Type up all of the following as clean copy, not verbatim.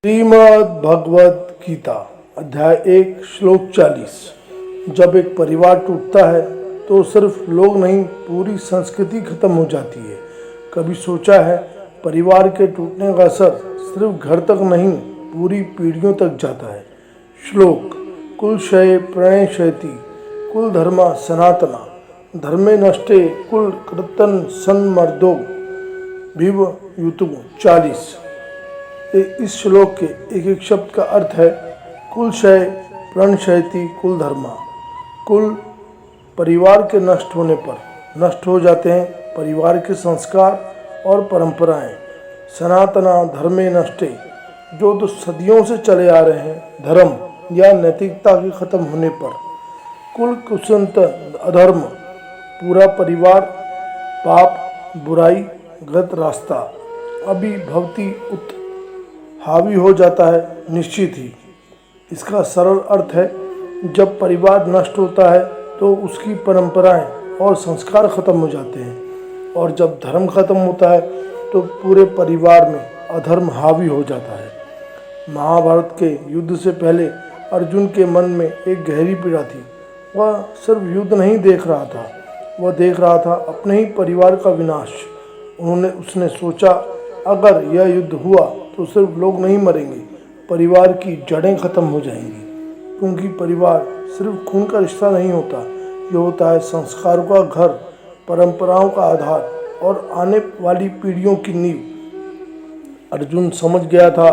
श्रीमद् भगवद गीता अध्याय 1 श्लोक 40। जब एक परिवार टूटता है तो सिर्फ लोग नहीं, पूरी संस्कृति खत्म हो जाती है। कभी सोचा है परिवार के टूटने का असर सिर्फ घर तक नहीं, पूरी पीढ़ियों तक जाता है। श्लोक: कुल क्षये प्रणयशयति कुल धर्मा सनातना धर्मे नष्टे कुल कृतन सन्मर्दो विव युतु 40। इस श्लोक के एक एक शब्द का अर्थ है कुल क्षय प्रणशयति कुल धर्मा। कुल परिवार के नष्ट होने पर नष्ट हो जाते हैं परिवार के संस्कार और परंपराएं। सनातना धर्मे नष्टे, जो तो सदियों से चले आ रहे हैं धर्म या नैतिकता के खत्म होने पर। कुल कुसंत अधर्म, पूरा परिवार पाप बुराई गलत रास्ता अभी भवती उत हावी हो जाता है निश्चित ही। इसका सरल अर्थ है जब परिवार नष्ट होता है तो उसकी परंपराएं और संस्कार खत्म हो जाते हैं, और जब धर्म खत्म होता है तो पूरे परिवार में अधर्म हावी हो जाता है। महाभारत के युद्ध से पहले अर्जुन के मन में एक गहरी पीड़ा थी। वह सिर्फ युद्ध नहीं देख रहा था, वह देख रहा था अपने ही परिवार का विनाश। उसने सोचा अगर यह युद्ध हुआ तो सिर्फ लोग नहीं मरेंगे, परिवार की जड़ें खत्म हो जाएंगी। क्योंकि परिवार सिर्फ खून का रिश्ता नहीं होता, यह होता है संस्कारों का घर, परंपराओं का आधार और आने वाली पीढ़ियों की नींव। अर्जुन समझ गया था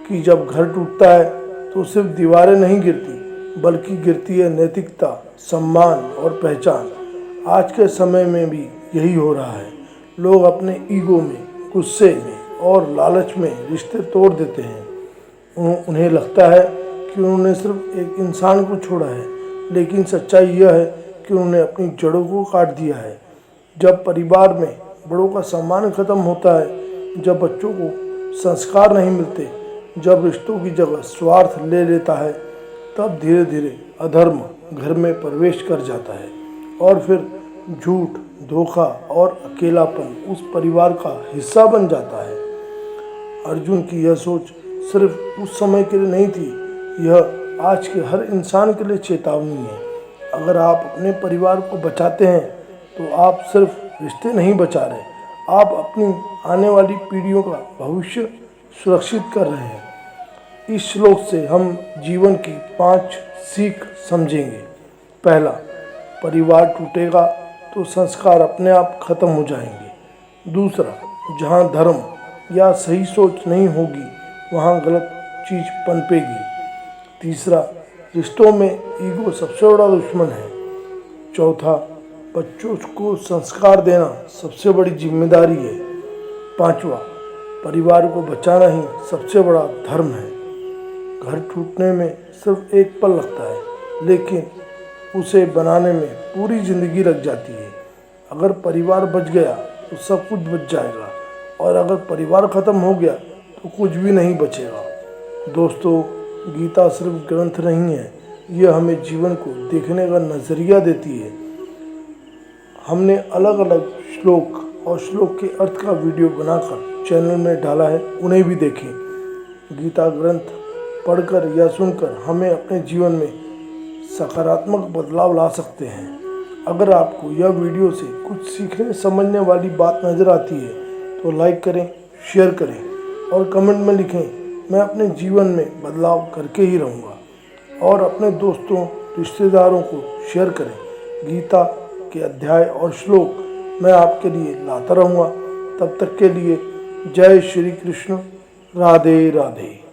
कि जब घर टूटता है तो सिर्फ दीवारें नहीं गिरती, बल्कि गिरती है नैतिकता, सम्मान और पहचान। आज के समय में भी यही हो रहा है। लोग अपने ईगो में, गुस्से में और लालच में रिश्ते तोड़ देते हैं। उन्हें लगता है कि उन्होंने सिर्फ एक इंसान को छोड़ा है, लेकिन सच्चाई यह है कि उन्होंने अपनी जड़ों को काट दिया है। जब परिवार में बड़ों का सम्मान खत्म होता है, जब बच्चों को संस्कार नहीं मिलते, जब रिश्तों की जगह स्वार्थ ले लेता है, तब धीरे धीरे अधर्म घर में प्रवेश कर जाता है और फिर झूठ, धोखा और अकेलापन उस परिवार का हिस्सा बन जाता है। अर्जुन की यह सोच सिर्फ उस समय के लिए नहीं थी, यह आज के हर इंसान के लिए चेतावनी है। अगर आप अपने परिवार को बचाते हैं तो आप सिर्फ रिश्ते नहीं बचा रहे, आप अपनी आने वाली पीढ़ियों का भविष्य सुरक्षित कर रहे हैं। इस श्लोक से हम जीवन की 5 सीख समझेंगे। पहला, परिवार टूटेगा तो संस्कार अपने आप खत्म हो जाएंगे। दूसरा, जहाँ धर्म या सही सोच नहीं होगी वहाँ गलत चीज़ पनपेगी। तीसरा, रिश्तों में ईगो सबसे बड़ा दुश्मन है। चौथा, बच्चों को संस्कार देना सबसे बड़ी जिम्मेदारी है। पांचवा, परिवार को बचाना ही सबसे बड़ा धर्म है। घर टूटने में सिर्फ एक पल लगता है, लेकिन उसे बनाने में पूरी जिंदगी लग जाती है। अगर परिवार बच गया तो सब कुछ बच जाएगा, और अगर परिवार खत्म हो गया तो कुछ भी नहीं बचेगा। दोस्तों, गीता सिर्फ ग्रंथ नहीं है, यह हमें जीवन को देखने का नज़रिया देती है। हमने अलग अलग श्लोक और श्लोक के अर्थ का वीडियो बनाकर चैनल में डाला है, उन्हें भी देखें। गीता ग्रंथ पढ़कर या सुनकर हमें अपने जीवन में सकारात्मक बदलाव ला सकते हैं। अगर आपको यह वीडियो से कुछ सीखने समझने वाली बात नज़र आती है तो लाइक करें, शेयर करें और कमेंट में लिखें, मैं अपने जीवन में बदलाव करके ही रहूँगा। और अपने दोस्तों, रिश्तेदारों को शेयर करें। गीता के अध्याय और श्लोक मैं आपके लिए लाता रहूँगा। तब तक के लिए जय श्री कृष्ण, राधे राधे।